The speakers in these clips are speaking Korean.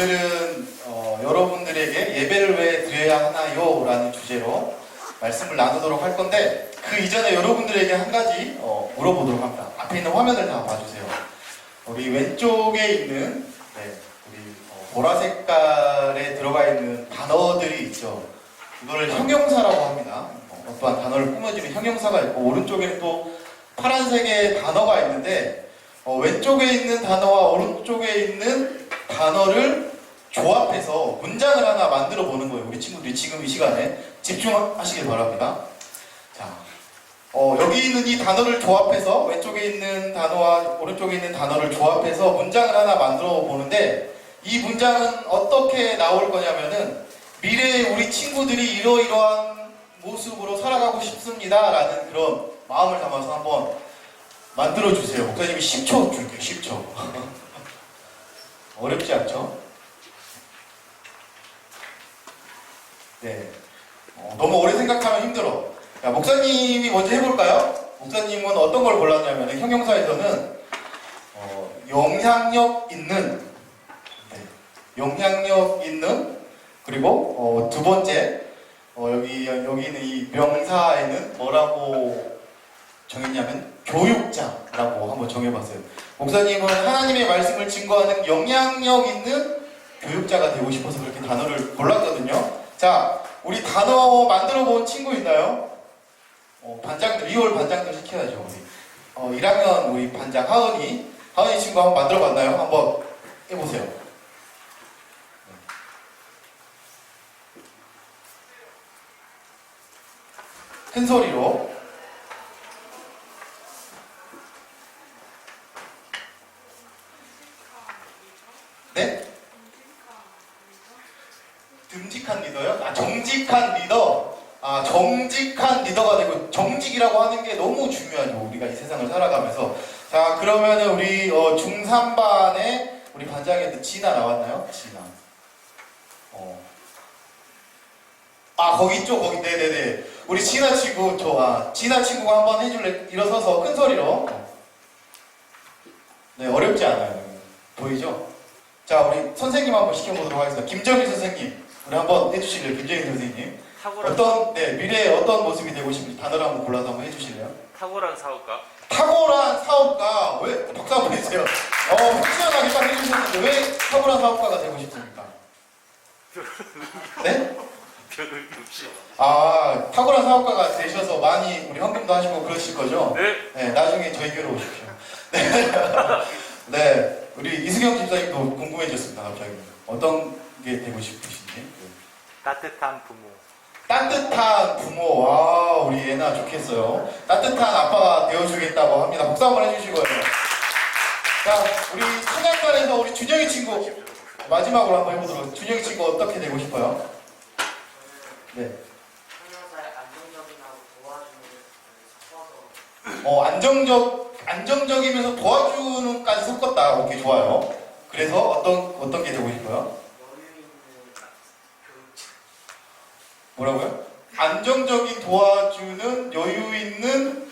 오늘은 여러분들에게 예배를 왜 드려야 하나요? 라는 주제로 말씀을 나누도록 할 건데, 그 이전에 여러분들에게 한 가지 물어보도록 합니다. 앞에 있는 화면을 다 봐주세요. 우리 왼쪽에 있는 우리 보라 색깔에 들어가 있는 단어들이 있죠. 이거를 형용사라고 합니다. 어떠한 단어를 꾸며주는 형용사가 있고, 오른쪽에는 또 파란색의 단어가 있는데, 왼쪽에 있는 단어와 오른쪽에 있는 단어를 조합해서 문장을 하나 만들어 보는 거예요. 우리 친구들이 지금 이 시간에 집중하시길 바랍니다. 자, 여기 있는 이 단어를 조합해서 왼쪽에 있는 단어와 오른쪽에 있는 단어를 조합해서 문장을 하나 만들어 보는데, 이 문장은 어떻게 나올 거냐면은 미래에 우리 친구들이 이러이러한 모습으로 살아가고 싶습니다 라는 그런 마음을 담아서 한번 만들어 주세요. 목사님이 10초 줄게요. 10초. 어렵지 않죠? 네. 너무 오래 생각하면 힘들어. 야, 목사님이 먼저 해볼까요? 목사님은 어떤 걸 골랐냐면, 형용사에서는 영향력 있는, 영향력 있는, 그리고 두 번째, 여기 있는 이 명사에는 뭐라고 정했냐면 교육자라고 한번 정해봤어요. 목사님은 하나님의 말씀을 증거하는 영향력 있는 교육자가 되고 싶어서 그렇게 단어를 골랐거든요. 자, 우리 단어 만들어 본 친구 있나요? 반장들, 2월 반장들 시켜야죠. 우리 1학년 우리 반장 하은이 친구 한번 만들어 봤나요? 한번 해보세요. 큰 소리로. 네? 듬직한 리더요? 정직한 리더. 정직한 리더가 되고, 정직이라고 하는 게 너무 중요하죠. 우리가 이 세상을 살아가면서. 자, 그러면은 우리 중3반에 우리 반장애들 진아 나왔나요? 진아. 거기 있죠? 거기. 네네네. 우리 진아 친구, 진아 친구가 한번 해줄래? 일어서서 큰 소리로. 네, 어렵지 않아요. 보이죠? 자, 우리 선생님 한번 시켜보도록 하겠습니다. 김정일 선생님, 우리 한번 해주실래요? 김정일 선생님. 미래에 어떤 모습이 되고 싶은지 단어를 한번 골라서 한번 해주실래요? 탁월한 사업가. 탁월한 사업가. 왜? 박수 한번 해주세요. 확실하게 딱 해주셨는데, 왜 탁월한 사업가가 되고 싶습니까? 네? 별을 없이. 탁월한 사업가가 되셔서 많이 우리 헌금도 하시고 그러실 거죠? 네. 네, 나중에 저희 교회로 오십시오. 네. 네, 우리 이승영 집사님도 궁금해졌습니다, 갑자기. 어떤 게 되고 싶으신지? 따뜻한 부모. 따뜻한 부모. 우리 예나 좋겠어요. 따뜻한 아빠가 되어주겠다고 합니다. 박수 한번 해주시고요. 자, 우리 찬양단에서 우리 준영이 친구 마지막으로 한번 해보도록. 준영이 친구 어떻게 되고 싶어요? 네. 형용사의 안정적인 하고 도와주는 게 섞어서. 안정적이면서 도와주는까지 섞었다. 오케이, 좋아요. 그래서 어떤 게 되고 싶어요? 여유 있는 교육자. 뭐라고요? 안정적인 도와주는 여유 있는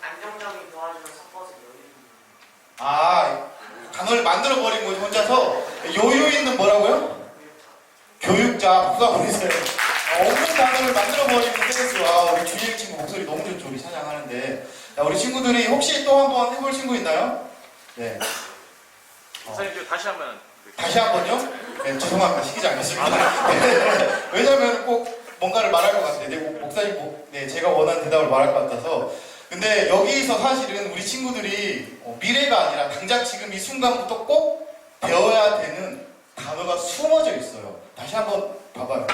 안정적인 도와주는 섞어서 여유 있는. 단어를 만들어 버린 거지 혼자서. 여유 있는 뭐라고요? 교육자. 박수 한번 해주세요. 없는 단어를 만들어 버리는 센스. 우리 준일 친구 목소리 너무 좋죠. 우리 찬양하는데. 자, 우리 친구들이 혹시 또 한번 해볼 친구 있나요? 네. 선생님 다시 한번. 다시 한 번요? 네, 죄송합니다. 시키지 않겠습니다. 왜냐면 꼭 뭔가를 말할 것 같아요. 목사님, 제가 원하는 대답을 말할 것 같아서. 근데 여기서 사실은 우리 친구들이 미래가 아니라 당장 지금 이 순간부터 꼭 배워야 되는 단어가 숨어져 있어요. 다시 한번 봐봐요.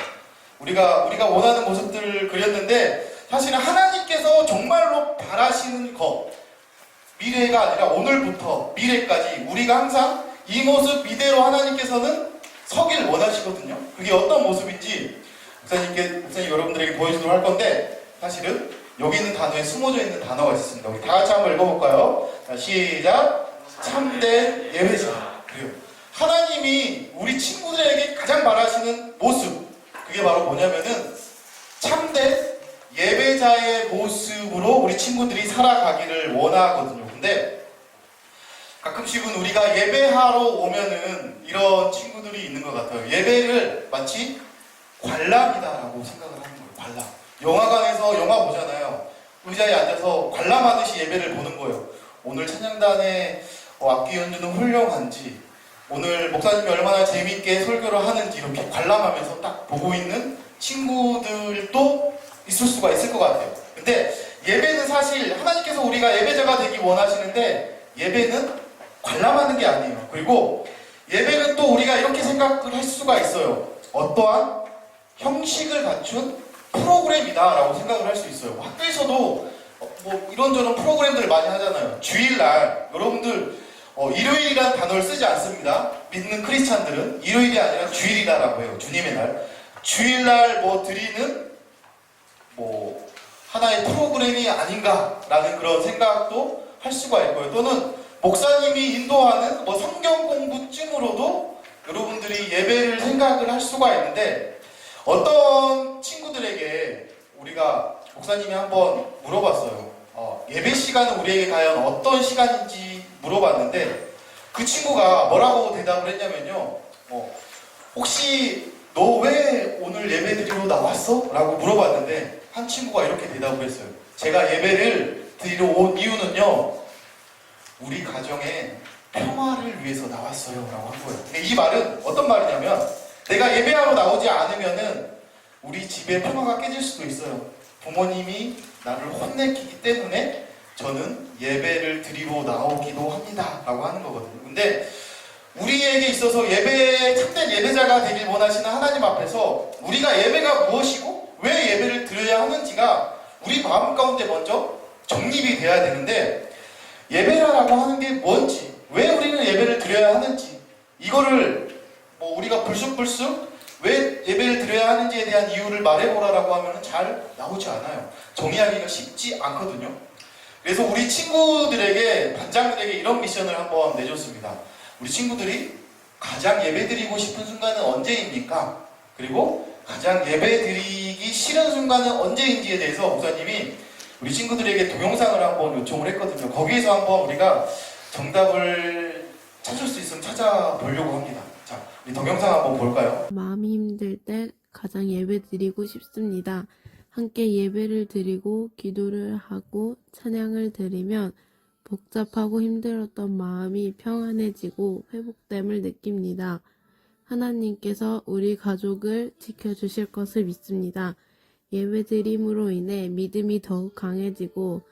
우리가 원하는 모습들을 그렸는데, 사실은 하나님께서 정말로 바라시는 것, 미래가 아니라 오늘부터 미래까지 우리가 항상 이 모습 이대로 하나님께서는 서길 원하시거든요. 그게 어떤 모습인지 목사님 여러분들에게 보여주도록 할 건데, 사실은 여기 있는 단어에 숨어져 있는 단어가 있습니다. 우리 다 같이 한번 읽어볼까요? 자, 시작. 참된 예배자. 그래요. 하나님이 우리 친구들에게 가장 바라시는 모습, 그게 바로 뭐냐면은 참된 예배자의 모습으로 우리 친구들이 살아가기를 원하거든요. 근데 가끔씩은 우리가 예배하러 오면은 이런 친구들이 있는 것 같아요. 예배를 마치 관람이다라고 생각을 하는 거예요. 관람. 영화관에서 영화 보잖아요. 의자에 앉아서 관람하듯이 예배를 보는 거예요. 오늘 찬양단의 악기 연주는 훌륭한지, 오늘 목사님이 얼마나 재미있게 설교를 하는지 이렇게 관람하면서 딱 보고 있는 친구들도 있을 수가 있을 것 같아요. 근데 예배는 사실 하나님께서 우리가 예배자가 되기 원하시는데 예배는 관람하는 게 아니에요. 그리고 예배는 또 우리가 이렇게 생각을 할 수가 있어요. 어떠한 형식을 갖춘 프로그램이다 라고 생각을 할 수 있어요. 학교에서도 뭐 이런저런 프로그램들 많이 하잖아요. 주일날 여러분들 일요일이라는 단어를 쓰지 않습니다. 믿는 크리스찬들은 일요일이 아니라 주일이다라고 해요. 주님의 날. 주일날 뭐 드리는 뭐 하나의 프로그램이 아닌가라는 그런 생각도 할 수가 있고요. 또는 목사님이 인도하는 뭐 성경 공부쯤으로도 여러분들이 예배를 생각을 할 수가 있는데, 어떤 친구들에게 우리가 목사님이 한번 물어봤어요. 예배 시간은 우리에게 과연 어떤 시간인지 물어봤는데 그 친구가 뭐라고 대답을 했냐면요. 혹시 너 왜 오늘 예배 드리러 나왔어? 라고 물어봤는데 한 친구가 이렇게 대답을 했어요. 제가 예배를 드리러 온 이유는요, 우리 가정의 평화를 위해서 나왔어요 라고 한 거예요. 근데 이 말은 어떤 말이냐면, 내가 예배하러 나오지 않으면은 우리 집의 평화가 깨질 수도 있어요. 부모님이 나를 혼내기 때문에 저는 예배를 드리러 나오기도 합니다 라고 하는 거거든요. 근데 우리에게 있어서 참된 예배자가 되길 원하시는 하나님 앞에서 우리가 예배가 무엇이고 왜 예배를 드려야 하는지가 우리 마음 가운데 먼저 정립이 돼야 되는데, 예배라고 하는 게 뭔지, 왜 우리는 예배를 드려야 하는지, 이거를 뭐 우리가 불쑥불쑥 왜 예배를 드려야 하는지에 대한 이유를 말해보라라고 하면 잘 나오지 않아요. 정의하기가 쉽지 않거든요. 그래서 우리 친구들에게, 반장들에게 이런 미션을 한번 내줬습니다. 우리 친구들이 가장 예배드리고 싶은 순간은 언제입니까? 그리고 가장 예배드리기 싫은 순간은 언제인지에 대해서 목사님이 우리 친구들에게 동영상을 한번 요청을 했거든요. 거기에서 한번 우리가 정답을 찾을 수 있으면 찾아보려고 합니다. 자, 우리 동영상 한번 볼까요? 마음이 힘들 때 가장 예배 드리고 싶습니다. 함께 예배를 드리고 기도를 하고 찬양을 드리면 복잡하고 힘들었던 마음이 평안해지고 회복됨을 느낍니다. 하나님께서 우리 가족을 지켜주실 것을 믿습니다. 예배 드림으로 인해 믿음이 더욱 강해지고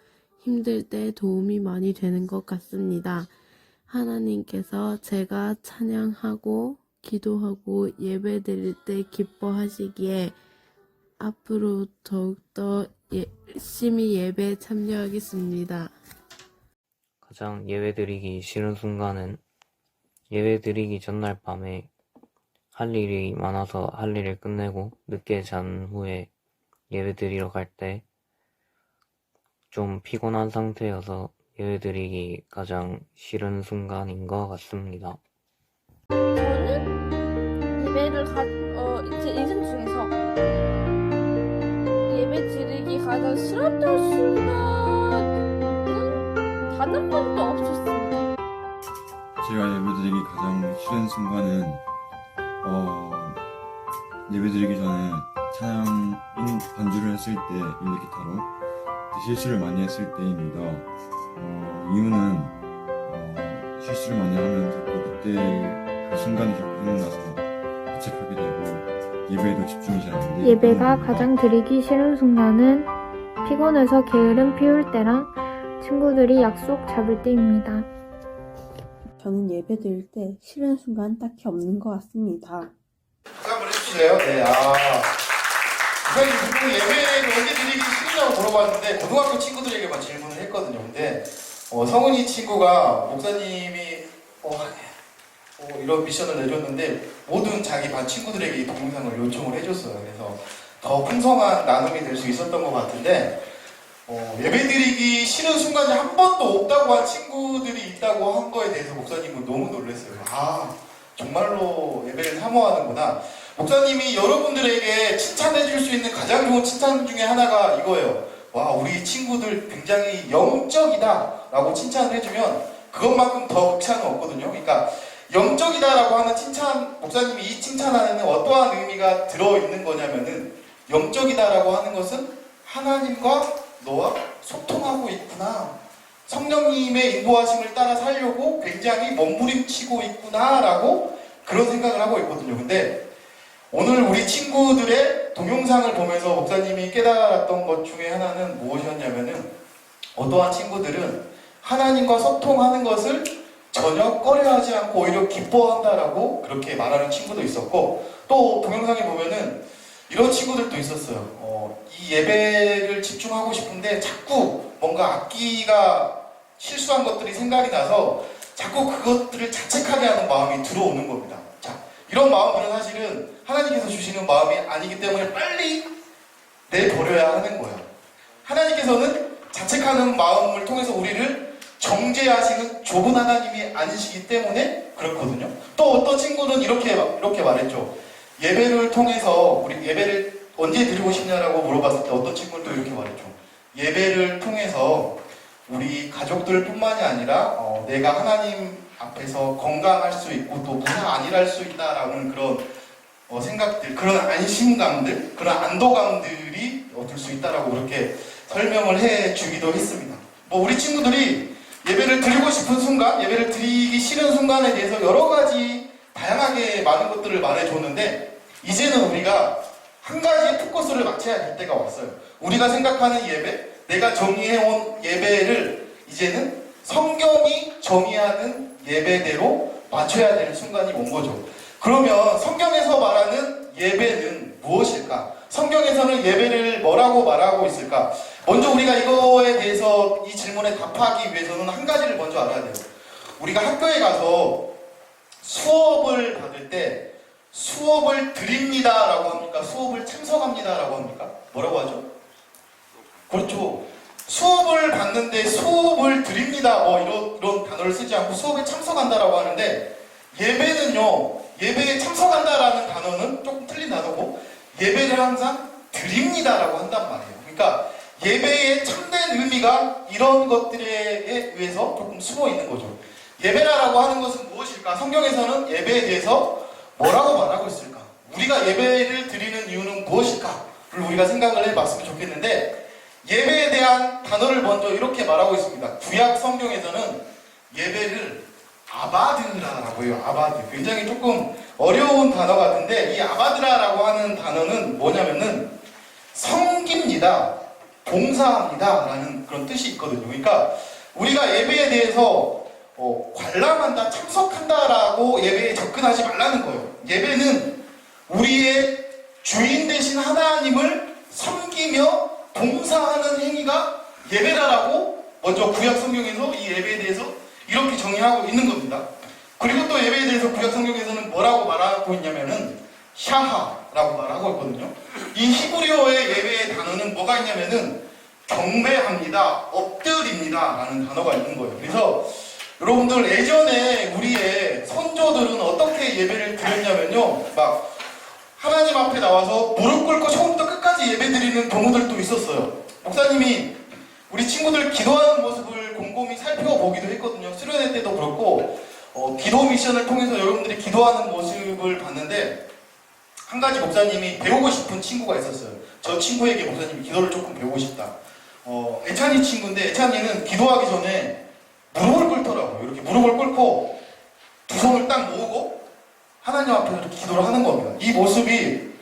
힘들 때 도움이 많이 되는 것 같습니다. 하나님께서 제가 찬양하고 기도하고 예배 드릴 때 기뻐하시기에 앞으로 더욱더 열심히 예배에 참여하겠습니다. 가장 예배드리기 싫은 순간은 예배드리기 전날 밤에 할 일이 많아서 할 일을 끝내고 늦게 잔 후에 예배드리러 갈 때 좀 피곤한 상태여서 예배드리기 가장 싫은 순간인 것 같습니다. 저는 예배를 제 인생 중에서 예배 드리기 가장 싫었던 순간은 단 한 번도 없었습니다. 제가 예배드리기 가장 싫은 순간은 예배드리기 전에 찬양 반주를 했을 때 일렉기타로 실수를 많이 했을 때입니다. 이유는 실수를 많이 하면 자꾸 그때 그 순간이 자꾸 생각나서 자책하게 되고 예배에도 집중이 잘 안 되고, 예배가 가장 드리기 싫은 순간은 피곤해서 게으름 피울 때랑 친구들이 약속 잡을 때입니다. 저는 예배 드릴 때 싫은 순간 딱히 없는 것 같습니다. 박수 한번 해주실래요? 네, 목사님 지금 예배를 언제 드리기 싫냐고 물어봤는데 고등학교 친구들에게만 질문을 했거든요. 근데 성은이 친구가 목사님이 이런 미션을 내줬는데 모든 자기 반 친구들에게 이 동영상을 요청을 해줬어요. 그래서 더 풍성한 나눔이 될 수 있었던 것 같은데, 예배드리기 싫은 순간이 한 번도 없다고 한 친구들이 있다고 한 거에 대해서 목사님은 너무 놀랐어요. 정말로 예배를 사모하는구나. 목사님이 여러분들에게 칭찬해 줄 수 있는 가장 좋은 칭찬 중에 하나가 이거예요. 와, 우리 친구들 굉장히 영적이다 라고 칭찬을 해주면 그것만큼 더 극찬은 없거든요. 그러니까 영적이다라고 하는 칭찬, 목사님이 이 칭찬 안에는 어떠한 의미가 들어있는 거냐면은 영적이다라고 하는 것은 하나님과 너와 소통하고 있구나. 성령님의 인도하심을 따라 살려고 굉장히 몸부림치고 있구나라고 그런 생각을 하고 있거든요. 근데 오늘 우리 친구들의 동영상을 보면서 목사님이 깨달았던 것 중에 하나는 무엇이었냐면은 어떠한 친구들은 하나님과 소통하는 것을 전혀 꺼려하지 않고 오히려 기뻐한다라고 그렇게 말하는 친구도 있었고, 또 동영상에 보면은 이런 친구들도 있었어요. 이 예배를 집중하고 싶은데 자꾸 뭔가 악기가 실수한 것들이 생각이 나서 자꾸 그것들을 자책하게 하는 마음이 들어오는 겁니다. 자, 이런 마음들은 사실은 하나님께서 주시는 마음이 아니기 때문에 빨리 내버려야 하는 거예요. 하나님께서는 자책하는 마음을 통해서 우리를 정죄하시는 좁은 하나님이 아니시기 때문에 그렇거든요. 또 어떤 친구는 이렇게 말했죠. 예배를 통해서 우리 예배를 언제 드리고 싶냐라고 물어봤을 때 어떤 친구는 또 이렇게 말했죠. 예배를 통해서 우리 가족들 뿐만이 아니라 내가 하나님 앞에서 건강할 수 있고 또 무사 안일할 수 있다라는 그런 생각들, 그런 안심감들, 그런 안도감들이 얻을 수 있다라고 그렇게 설명을 해주기도 했습니다. 우리 친구들이 예배를 드리고 싶은 순간, 예배를 드리기 싫은 순간에 대해서 여러 가지 다양하게 많은 것들을 말해줬는데, 이제는 우리가 한 가지의 포커스를 맞춰야 될 때가 왔어요. 우리가 생각하는 예배, 내가 정의해온 예배를 이제는 성경이 정의하는 예배대로 맞춰야 되는 순간이 온 거죠. 그러면 성경에서 말하는 예배는 무엇일까? 성경에서는 예배를 뭐라고 말하고 있을까? 먼저 우리가 이거에 대해서 이 질문에 답하기 위해서는 한 가지를 먼저 알아야 돼요. 우리가 학교에 가서 수업을 받을 때 수업을 드립니다라고 합니까? 수업을 참석합니다라고 합니까? 뭐라고 하죠? 그렇죠. 수업을 받는데 수업을 드립니다 이런 단어를 쓰지 않고 수업에 참석한다라고 하는데, 예배는요, 예배에 참석한다라는 단어는 조금 틀린 단어고 예배를 항상 드립니다라고 한단 말이에요. 그러니까 예배의 참된 의미가 이런 것들에 의해서 조금 숨어 있는 거죠. 예배라고 하는 것은 무엇일까? 성경에서는 예배에 대해서 뭐라고 말하고 있을까? 우리가 예배를 드리는 이유는 무엇일까?를 우리가 생각을 해봤으면 좋겠는데, 예배에 대한 단어를 먼저 이렇게 말하고 있습니다. 구약 성경에서는 예배를 아바드라라고 해요. 아바드. 굉장히 조금 어려운 단어 같은데, 이 아바드라라고 하는 단어는 뭐냐면은 섬깁니다, 봉사합니다 라는 그런 뜻이 있거든요. 그러니까 우리가 예배에 대해서 관람한다, 참석한다라고 예배에 접근하지 말라는 거예요. 예배는 우리의 주인 되신 하나님을 섬기며 봉사하는 행위가 예배라라고 먼저 구약 성경에서 이 예배에 대해서 이렇게 정의하고 있는 겁니다. 그리고 또 예배에 대해서 구약 성경에서는 뭐라고 말하고 있냐면은 샤하라고 말하고 있거든요. 이 히브리어의 예배의 단어는 뭐가 있냐면은 경배합니다, 엎드립니다 라는 단어가 있는 거예요. 그래서 여러분들, 예전에 우리의 선조들은 어떻게 예배를 드렸냐면요, 막 하나님 앞에 나와서 무릎 꿇고 처음부터 끝까지 예배 드리는 경우들도 있었어요. 목사님이 우리 친구들 기도하는 모습을 곰곰이 살펴보기도 했거든요. 수련회 때도 그렇고 기도 미션을 통해서 여러분들이 기도하는 모습을 봤는데, 한 가지 목사님이 배우고 싶은 친구가 있었어요. 저 친구에게 목사님이 기도를 조금 배우고 싶다. 애찬이 친구인데, 애찬이는 기도하기 전에 무릎을 꿇더라고요. 이렇게 무릎을 꿇고 두 손을 딱 모으고 하나님 앞에서 이렇게 기도를 하는 겁니다. 이 모습이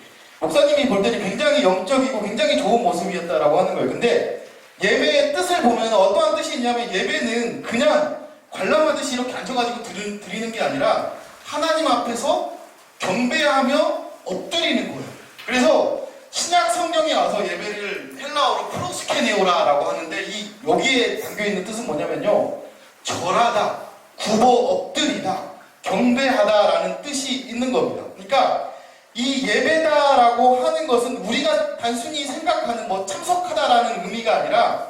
목사님이 볼 때는 굉장히 영적이고 굉장히 좋은 모습이었다라고 하는 거예요. 근데 예배의 뜻을 보면 어떠한 뜻이 있냐면, 예배는 그냥 관람하듯이 이렇게 앉아가지고 드리는 게 아니라 하나님 앞에서 경배하며 엎드리는 거예요. 그래서 신약 성경에 와서 예배를 헬라어로 프로스케네오라라고 하는데, 이 여기에 담겨있는 뜻은 뭐냐면요, 절하다, 굽어 엎드리다, 경배하다라는 뜻이 있는 겁니다. 그러니까 이 예배다라고 하는 것은 우리가 단순히 생각하는 참석하다라는 의미가 아니라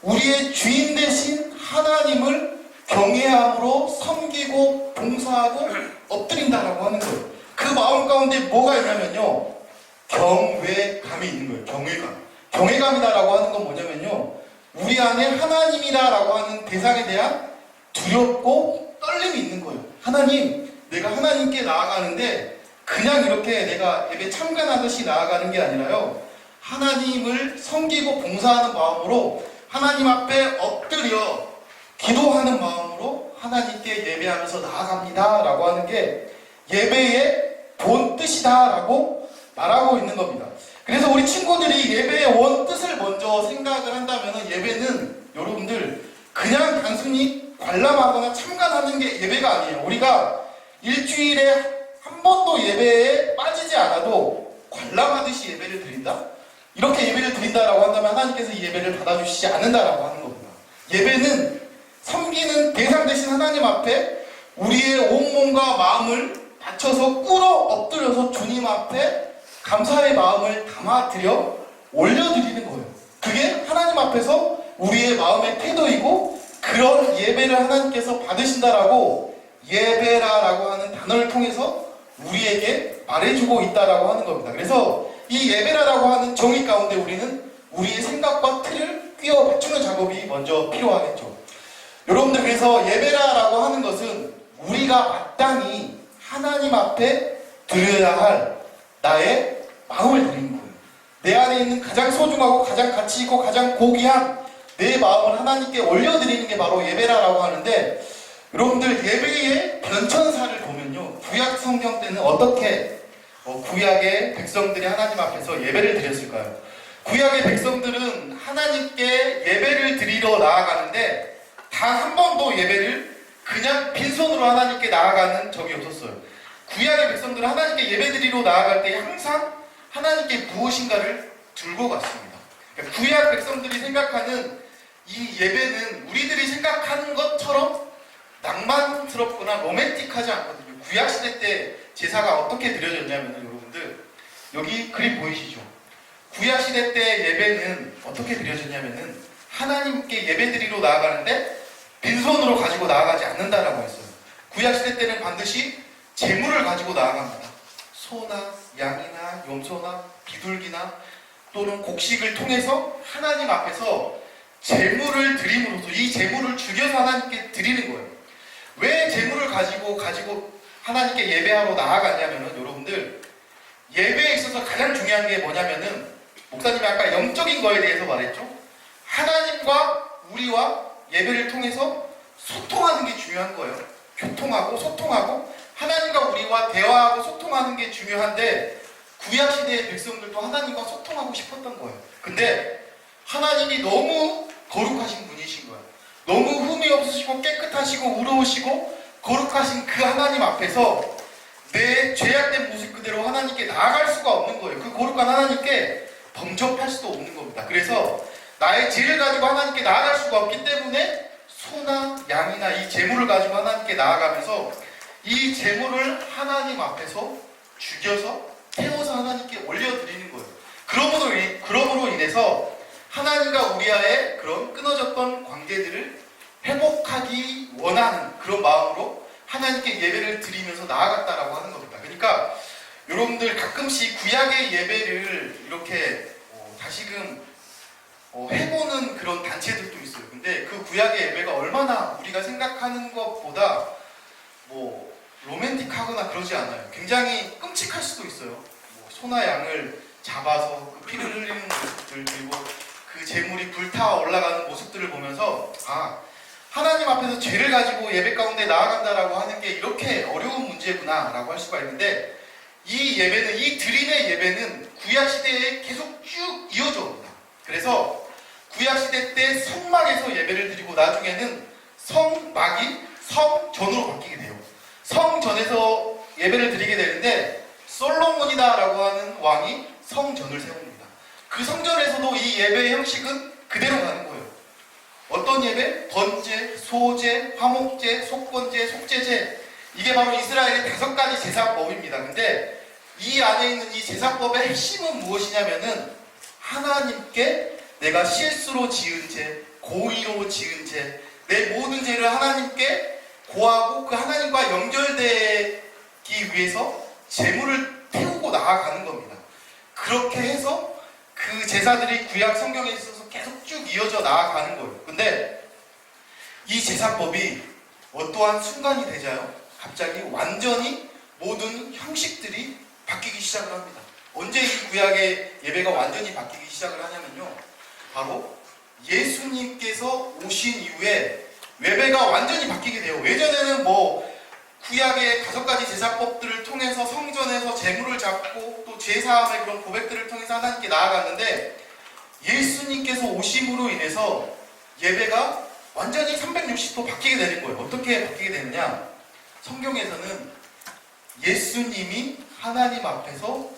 우리의 주인 되신 하나님을 경외함으로 섬기고 봉사하고 엎드린다라고 하는 거예요. 그 마음 가운데 뭐가 있냐면요, 경외감이 있는 거예요. 경외감. 경외감이다라고 하는 건 뭐냐면요, 우리 안에 하나님이다라고 하는 대상에 대한 두렵고 떨림이 있는 거예요. 하나님, 내가 하나님께 나아가는데 그냥 이렇게 내가 예배 참관하듯이 나아가는 게 아니라요. 하나님을 섬기고 봉사하는 마음으로 하나님 앞에 엎드려 기도하는 마음으로 하나님께 예배하면서 나아갑니다 라고 하는 게 예배의 본 뜻이다 라고 말하고 있는 겁니다. 그래서 우리 친구들이 예배의 원 뜻을 먼저 생각을 한다면 예배는 여러분들 그냥 단순히 관람하거나 참관하는 게 예배가 아니에요. 우리가 일주일에 한 번도 예배에 빠지지 않아도 관람하듯이 예배를 드린다? 이렇게 예배를 드린다라고 한다면 하나님께서 이 예배를 받아주시지 않는다라고 하는 겁니다. 예배는 섬기는 대상 되신 하나님 앞에 우리의 온몸과 마음을 바쳐서 꿇어 엎드려서 주님 앞에 감사의 마음을 담아드려 올려드리는 거예요. 그게 하나님 앞에서 우리의 마음의 태도이고 그런 예배를 하나님께서 받으신다라고 예배라라고 하는 단어를 통해서 우리에게 말해주고 있다라고 하는 겁니다. 그래서 이 예배라라고 하는 정의 가운데 우리는 우리의 생각과 틀을 끼워 맞추는 작업이 먼저 필요하겠죠. 여러분들, 그래서 예배라라고 하는 것은 우리가 마땅히 하나님 앞에 드려야 할 나의 마음을 드리는 거예요. 내 안에 있는 가장 소중하고 가장 가치 있고 가장 고귀한 내 마음을 하나님께 올려드리는 게 바로 예배라라고 하는데, 여러분들 예배의 변천사를 보면요, 구약 성경 때는 어떻게 구약의 백성들이 하나님 앞에서 예배를 드렸을까요? 구약의 백성들은 하나님께 예배를 드리러 나아가는데 단 한 번도 예배를 그냥 빈손으로 하나님께 나아가는 적이 없었어요. 구약의 백성들은 하나님께 예배 드리러 나아갈 때 항상 하나님께 무엇인가를 들고 갔습니다. 그러니까 구약 백성들이 생각하는 이 예배는 우리들이 생각하는 것처럼 낭만스럽거나 로맨틱하지 않거든요. 구약시대 때 제사가 어떻게 드려졌냐면 여러분들 여기 그림 보이시죠? 구약시대 때 예배는 어떻게 드려졌냐면은 하나님께 예배 드리러 나아가는데 빈손으로 가지고 나아가지 않는다라고 했어요. 구약시대 때는 반드시 제물을 가지고 나아갑니다. 소나 양이나 염소나 비둘기나 또는 곡식을 통해서 하나님 앞에서 제물을 드림으로써 이 제물을 죽여서 하나님께 드리는 거예요. 왜 제물을 가지고 하나님께 예배하러 나아가냐면은 여러분들 예배에 있어서 가장 중요한 게 뭐냐면은 목사님이 아까 영적인 거에 대해서 말했죠. 하나님과 우리와 예배를 통해서 소통하는 게 중요한 거예요. 교통하고 소통하고 하나님과 우리와 대화하고 소통하는 게 중요한데 구약시대의 백성들도 하나님과 소통하고 싶었던 거예요. 근데 하나님이 너무 거룩하신 분이신 거예요. 너무 흠이 없으시고 깨끗하시고 의로우시고 거룩하신 그 하나님 앞에서 내 죄악된 모습 그대로 하나님께 나아갈 수가 없는 거예요. 그 거룩한 하나님께 범접할 수도 없는 겁니다. 그래서 나의 죄를 가지고 하나님께 나아갈 수가 없기 때문에 소나 양이나 이 제물을 가지고 하나님께 나아가면서 이 제물을 하나님 앞에서 죽여서 태워서 하나님께 올려드리는 거예요. 그러므로 인해서 하나님과 우리와의 그런 끊어졌던 관계들을 회복하기 원하는 그런 마음으로 하나님께 예배를 드리면서 나아갔다라고 하는 겁니다. 그러니까 여러분들 가끔씩 구약의 예배를 이렇게 다시금 해보는 그런 단체들도 있어요. 근데 그 구약의 예배가 얼마나 우리가 생각하는 것보다 로맨틱하거나 그러지 않아요. 굉장히 끔찍할 수도 있어요. 소나 양을 잡아서 그 피를 흘리는 모습들, 그리고 그 제물이 불타 올라가는 모습들을 보면서 하나님 앞에서 죄를 가지고 예배 가운데 나아간다라고 하는 게 이렇게 어려운 문제구나 라고 할 수가 있는데, 이 예배는, 이 드림의 예배는 구약시대에 계속 쭉 이어져 옵니다. 그래서 구약시대 때 성막에서 예배를 드리고 나중에는 성막이 성전으로 바뀌게 돼요. 성전에서 예배를 드리게 되는데 솔로몬이다라고 하는 왕이 성전을 세웁니다. 그 성전에서도 이 예배의 형식은 그대로 가는 거예요. 어떤 예배? 번제, 소제, 화목제, 속건제, 속죄제. 이게 바로 이스라엘의 5가지 제사법입니다. 근데 이 안에 있는 이 제사법의 핵심은 무엇이냐면은 하나님께 내가 실수로 지은 죄, 고의로 지은 죄, 내 모든 죄를 하나님께 고하고 그 하나님과 연결되기 위해서 제물을 태우고 나아가는 겁니다. 그렇게 해서 그 제사들이 구약 성경에 있어서 계속 쭉 이어져 나아가는 거예요. 근데 이 제사법이 어떠한 순간이 되자요, 갑자기 완전히 모든 형식들이 바뀌기 시작을 합니다. 언제 이 구약의 예배가 완전히 바뀌기 시작을 하냐면요, 바로 예수님께서 오신 이후에 예배가 완전히 바뀌게 돼요. 예전에는 구약의 5가지 제사법들을 통해서 성전에서 제물을 잡고 또 제사함의 그런 고백들을 통해서 하나님께 나아갔는데, 예수님께서 오심으로 인해서 예배가 완전히 360도 바뀌게 되는 거예요. 어떻게 바뀌게 되느냐, 성경에서는 예수님이 하나님 앞에서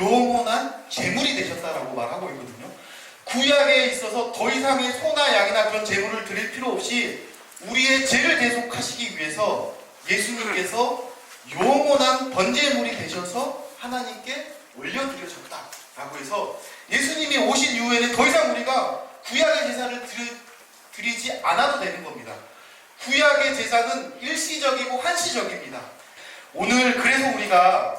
영원한 제물이 되셨다라고 말하고 있거든요. 구약에 있어서 더 이상의 소나 양이나 그런 제물을 드릴 필요 없이 우리의 죄를 대속하시기 위해서 예수님께서 영원한 번제물이 되셔서 하나님께 올려드려졌다라고 해서, 예수님이 오신 이후에는 더 이상 우리가 구약의 제사를 드리지 않아도 되는 겁니다. 구약의 제사는 일시적이고 한시적입니다. 오늘 그래서 우리가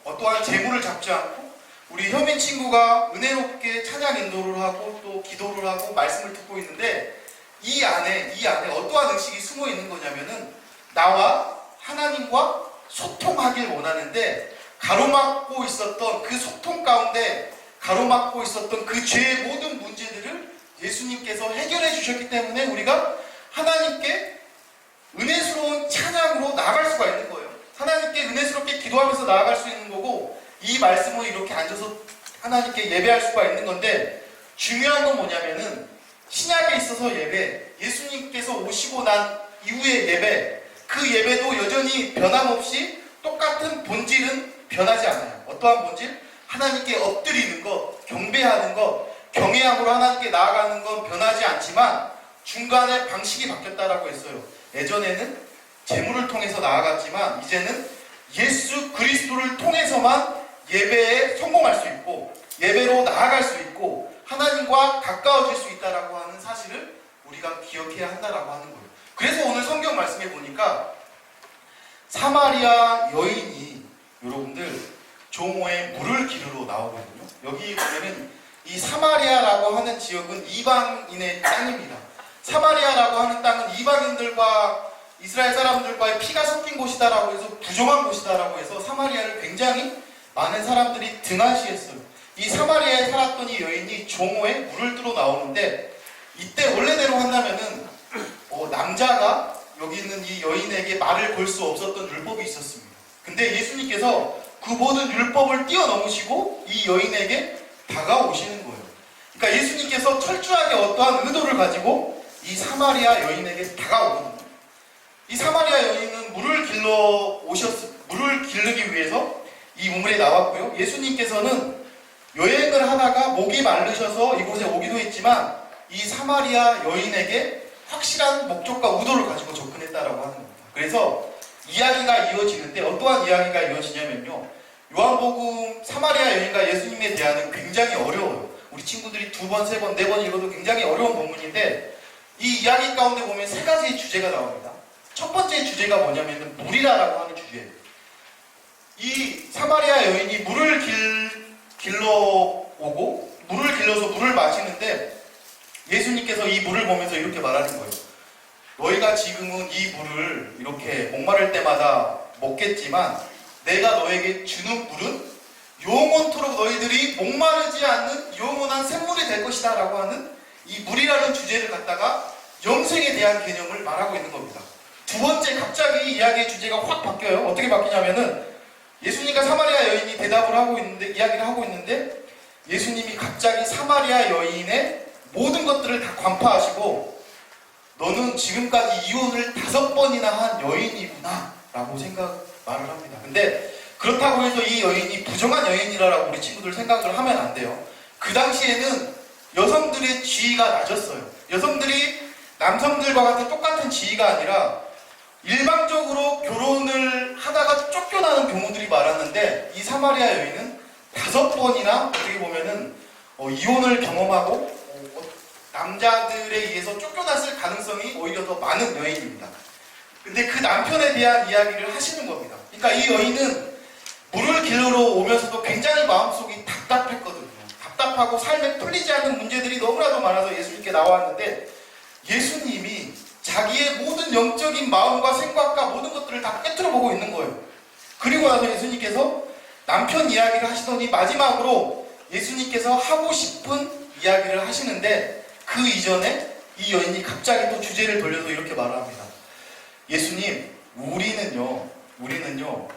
어떠한 제물을 잡지 않고 우리 현민 친구가 은혜롭게 찬양 인도를 하고 또 기도를 하고 말씀을 듣고 있는데, 이 안에 어떠한 의식이 숨어 있는 거냐면은, 나와 하나님과 소통하길 원하는데 가로막고 있었던 그 소통 가운데 가로막고 있었던 그 죄의 모든 문제들을 예수님께서 해결해 주셨기 때문에 우리가 하나님께 은혜스러운 찬양으로 나아갈 수가 있는 거예요. 하나님께 은혜스럽게 기도하면서 나아갈 수 있는 거고, 이 말씀을 이렇게 앉아서 하나님께 예배할 수가 있는 건데, 중요한 건 뭐냐면은 신약에 있어서 예배, 예수님께서 오시고 난 이후의 예배, 그 예배도 여전히 변함없이 똑같은 본질은 변하지 않아요. 어떠한 본질? 하나님께 엎드리는 것, 경배하는 것, 경외함으로 하나님께 나아가는 건 변하지 않지만 중간에 방식이 바뀌었다라고 했어요. 예전에는 제물을 통해서 나아갔지만 이제는 예수 그리스도를 통해서만 예배에 성공할 수 있고 예배로 나아갈 수 있고 하나님과 가까워질 수 있다라고 하는 사실을 우리가 기억해야 한다라고 하는 거예요. 그래서 오늘 성경 말씀에 보니까 사마리아 여인이 여러분들 종호에 물을 기르러 나오거든요. 여기 보면은 이 사마리아라고 하는 지역은 이방인의 땅입니다. 사마리아라고 하는 땅은 이방인들과 이스라엘 사람들과의 피가 섞인 곳이다라고 해서 부정한 곳이다라고 해서 사마리아를 굉장히 많은 사람들이 등한시했어요. 이 사마리아에 살았던 이 여인이 종호에 물을 뜨러 나오는데, 이때 원래대로 한다면은 남자가 여기 있는 이 여인에게 말을 걸 수 없었던 율법이 있었습니다. 근데 예수님께서 그 모든 율법을 뛰어넘으시고 이 여인에게 다가오시는 거예요. 그러니까 예수님께서 철저하게 어떠한 의도를 가지고 이 사마리아 여인에게 다가오거든요. 이 사마리아 여인은 물을 기르기 위해서 이 우물에 나왔고요. 예수님께서는 여행을 하다가 목이 마르셔서 이곳에 오기도 했지만 이 사마리아 여인에게 확실한 목적과 의도를 가지고 접근했다라고 하는 겁니다. 그래서 이야기가 이어지는데 어떠한 이야기가 이어지냐면요, 요한복음 사마리아 여인과 예수님에 대한은 굉장히 어려워요. 우리 친구들이 2번, 3번, 4번 읽어도 굉장히 어려운 본문인데, 이 이야기 가운데 보면 3가지의 주제가 나옵니다. 첫 번째 주제가 뭐냐면 물이라고 하는 주제예요. 이 사마리아 여인이 물을 길러 오고 물을 길러서 물을 마시는데, 예수님께서 이 물을 보면서 이렇게 말하는 거예요. 너희가 지금은 이 물을 이렇게 목마를 때마다 먹겠지만 내가 너에게 주는 물은 영원토록 너희들이 목마르지 않는 영원한 샘물이 될 것이다 라고 하는 이 물이라는 주제를 갖다가 영생에 대한 개념을 말하고 있는 겁니다. 두 번째, 갑자기 이야기의 주제가 확 바뀌어요. 어떻게 바뀌냐면은 예수님과 사마리아 여인이 대답을 하고 있는데, 이야기를 하고 있는데, 예수님이 갑자기 사마리아 여인의 모든 것들을 다 간파하시고 너는 지금까지 이혼을 5번이나 한 여인이구나 라고 말을 합니다. 근데 그렇다고 해서 이 여인이 부정한 여인이라고 우리 친구들 생각을 하면 안 돼요. 그 당시에는 여성들의 지위가 낮았어요. 여성들이 남성들과 같은 똑같은 지위가 아니라 일방적으로 결혼을 하다가 쫓겨나는 경우들이 많았는데, 이 사마리아 여인은 5번이나 어떻게 보면은 이혼을 경험하고 남자들에 의해서 쫓겨났을 가능성이 오히려 더 많은 여인입니다. 근데 그 남편에 대한 이야기를 하시는 겁니다. 그러니까 이 여인은 물을 길러 오면서도 굉장히 마음속이 답답했거든요. 답답하고 삶에 풀리지 않는 문제들이 너무나도 많아서 예수님께 나왔는데, 예수님이 자기의 모든 영적인 마음과 생각과 모든 것들을 다 꿰뚫어 보고 있는 거예요. 그리고 나서 예수님께서 남편 이야기를 하시더니 마지막으로 예수님께서 하고 싶은 이야기를 하시는데 그 이전에 이 여인이 갑자기 또 주제를 돌려서 이렇게 말을 합니다. 예수님, 우리는요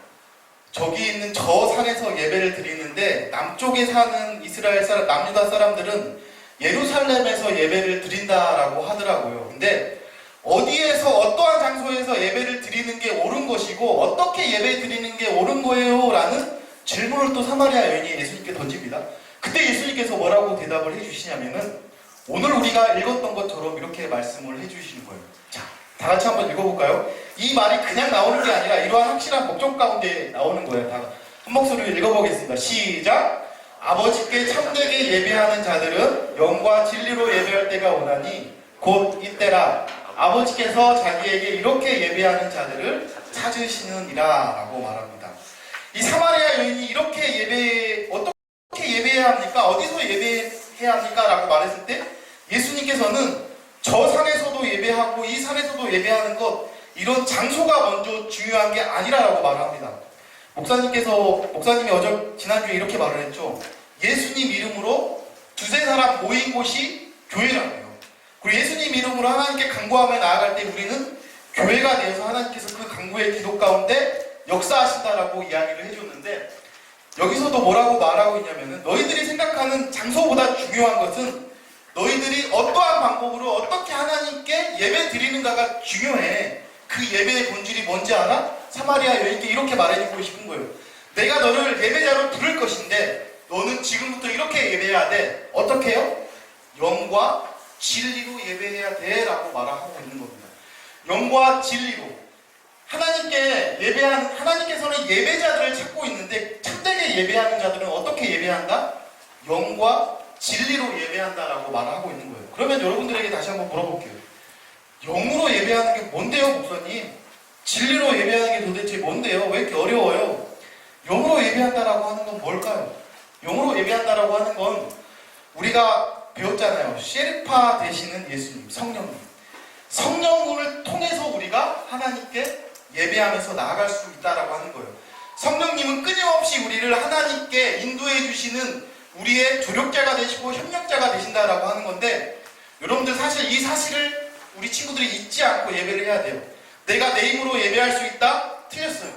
저기 있는 저 산에서 예배를 드리는데 남쪽에 사는 이스라엘 사람, 남유다 사람들은 예루살렘에서 예배를 드린다라고 하더라고요. 근데 어디에서 어떠한 장소에서 예배를 드리는 게 옳은 것이고 어떻게 예배 드리는 게 옳은 거예요? 라는 질문을 또 사마리아 여인이 예수님께 던집니다. 그때 예수님께서 뭐라고 대답을 해주시냐면은 오늘 우리가 읽었던 것처럼 이렇게 말씀을 해주시는 거예요. 자, 다 같이 한번 읽어볼까요? 이 말이 그냥 나오는 게 아니라 이러한 확실한 목적 가운데 나오는 거예요. 다 한 목소리로 읽어보겠습니다. 시작! 아버지께 참되게 예배하는 자들은 영과 진리로 예배할 때가 오나니 곧 이때라. 아버지께서 자기에게 이렇게 예배하는 자들을 찾으시느니라 라고 말합니다. 이 사마리아 여인이 이렇게 어떻게 예배해야 합니까? 어디서 예배해야 합니까? 라고 말했을 때 예수님께서는 저 산에서도 예배하고 이 산에서도 예배하는 것, 이런 장소가 먼저 중요한 게 아니라고 말합니다. 목사님이 지난주에 이렇게 말을 했죠. 예수님 이름으로 두세 사람 모인 곳이 교회라고요. 그리고 예수님 이름으로 하나님께 간구하며 나아갈 때 우리는 교회가 되어서 하나님께서 그 간구의 기도 가운데 역사하신다라고 이야기를 해줬는데 여기서도 뭐라고 말하고 있냐면은 너희들이 생각하는 장소보다 중요한 것은 너희들이 어떠한 방법으로 어떻게 하나님께 예배 드리는가가 중요해. 그 예배의 본질이 뭔지 알아? 사마리아 여인께 이렇게 말해주고 싶은 거예요. 내가 너를 예배자로 부를 것인데 너는 지금부터 이렇게 예배해야 돼. 어떻게 해요? 영과 진리로 예배해야 돼 라고 말하고 있는 겁니다. 영과 진리로 하나님께서는 예배자들을 찾고 있는데 참되게 예배하는 자들은 어떻게 예배한다? 영과 진리로 예배한다라고 말하고 있는 거예요. 그러면 여러분들에게 다시 한번 물어볼게요. 영으로 예배하는 게 뭔데요, 목사님? 진리로 예배하는 게 도대체 뭔데요? 왜 이렇게 어려워요? 영으로 예배한다라고 하는 건 뭘까요? 영으로 예배한다라고 하는 건 우리가 배웠잖아요. 셰르파 되시는 예수님, 성령님. 성령을 통해서 우리가 하나님께 예배하면서 나아갈 수 있다라고 하는 거예요. 성령님은 끊임없이 우리를 하나님께 인도해 주시는 우리의 조력자가 되시고 협력자가 되신다라고 하는 건데 여러분들 사실 이 사실을 우리 친구들이 잊지 않고 예배를 해야 돼요. 내가 내 힘으로 예배할 수 있다? 틀렸어요.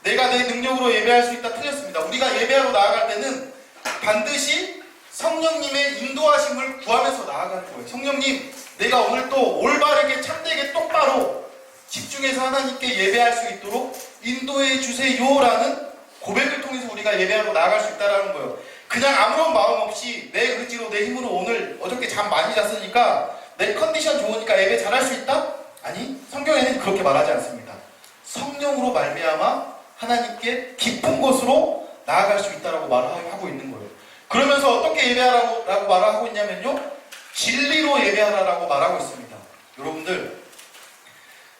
내가 내 능력으로 예배할 수 있다? 틀렸습니다. 우리가 예배하러 나아갈 때는 반드시 성령님의 인도하심을 구하면서 나아가는 거예요. 성령님, 내가 오늘 또 올바르게 참되게 똑바로 집중해서 하나님께 예배할 수 있도록 인도해 주세요라는 고백을 통해서 우리가 예배하러 나아갈 수 있다는 거예요. 그냥 아무런 마음 없이 내 의지로 내 힘으로 오늘 어저께 잠 많이 잤으니까 내 컨디션 좋으니까 예배 잘할 수 있다? 아니, 성경에는 그렇게 말하지 않습니다. 성령으로 말미암아 하나님께 깊은 곳으로 나아갈 수 있다라고 말하고 있는 거예요. 그러면서 어떻게 예배하라고 말하고 있냐면요, 진리로 예배하라고 말하고 있습니다. 여러분들,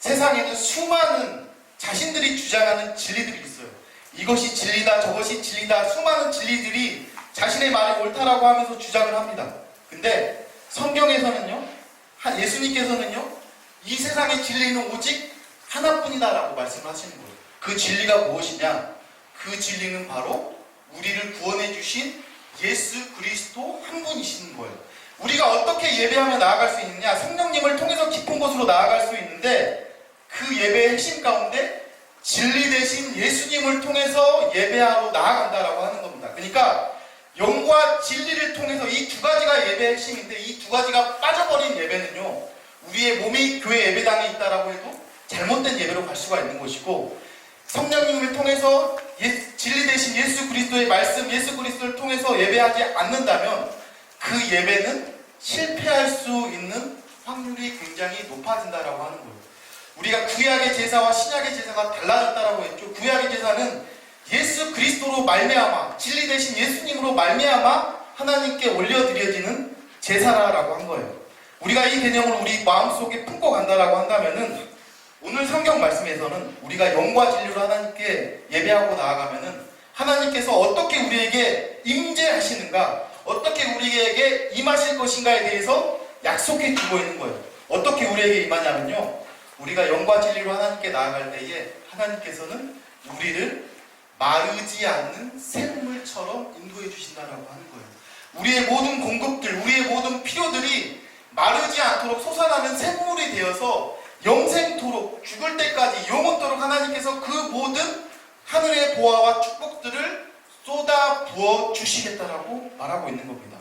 세상에는 수많은 자신들이 주장하는 진리들이 있어요. 이것이 진리다, 저것이 진리다, 수많은 진리들이 자신의 말이 옳다라고 하면서 주장을 합니다. 근데 성경에서는요, 예수님께서는요, 이 세상의 진리는 오직 하나뿐이다라고 말씀을 하시는 거예요. 그 진리가 무엇이냐? 그 진리는 바로 우리를 구원해 주신 예수 그리스도 한 분이시는 거예요. 우리가 어떻게 예배하며 나아갈 수 있느냐? 성령님을 통해서 깊은 곳으로 나아갈 수 있는데 그 예배의 핵심 가운데 진리 대신 예수님을 통해서 예배하러 나아간다라고 하는 겁니다. 그러니까 영과 진리를 통해서 이 두 가지가 예배의 핵심인데 이 두 가지가 빠져버린 예배는요, 우리의 몸이 교회 예배당에 있다라고 해도 잘못된 예배로 갈 수가 있는 것이고, 성령님을 통해서 진리 대신 예수 그리스도의 말씀, 예수 그리스도를 통해서 예배하지 않는다면 그 예배는 실패할 수 있는 확률이 굉장히 높아진다라고 하는 거예요. 우리가 구약의 제사와 신약의 제사가 달라졌다라고 했죠. 구약의 제사는 예수 그리스도로 말미암아, 진리 대신 예수님으로 말미암아 하나님께 올려드려지는 제사라고 한 거예요. 우리가 이 개념을 우리 마음속에 품고 간다라고 한다면은 오늘 성경 말씀에서는 우리가 영과 진리로 하나님께 예배하고 나아가면은 하나님께서 어떻게 우리에게 임재하시는가, 어떻게 우리에게 임하실 것인가에 대해서 약속해 주고 있는 거예요. 어떻게 우리에게 임하냐면요, 우리가 영과 진리로 하나님께 나아갈 때에 하나님께서는 우리를 마르지 않는 샘물처럼 인도해 주신다라고 하는 거예요. 우리의 모든 공급들, 우리의 모든 필요들이 마르지 않도록 솟아나는 샘물이 되어서 영생토록, 죽을 때까지 영원토록 하나님께서 그 모든 하늘의 보화와 축복들을 쏟아 부어 주시겠다라고 말하고 있는 겁니다.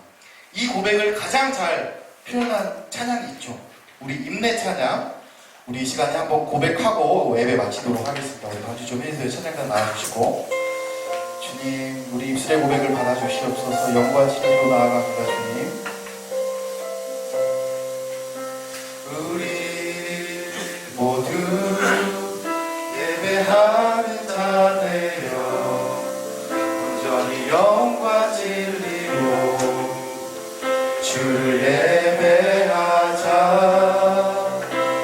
이 고백을 가장 잘 표현한 찬양이 있죠. 우리 임내 찬양, 우리 이 시간에 한번 고백하고 예배 마치도록 하겠습니다. 우리 같이 좀 해주세요. 찬양단 나와주시고. 주님, 우리 입술의 고백을 받아주시옵소서. 영과 진리로 나아갑니다. 주님, 우리 모두 예배하는 자 되어 온전히 영과 진리로 주를 예배하자.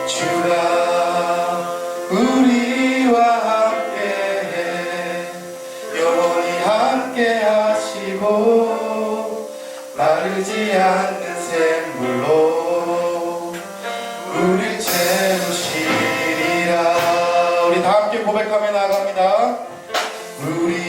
주가 우리와 함께해 영원히 함께 하시고 마르지 않는 샘물로 우릴 채우시리라. 우리 다 함께 고백하며 나아갑니다. 우리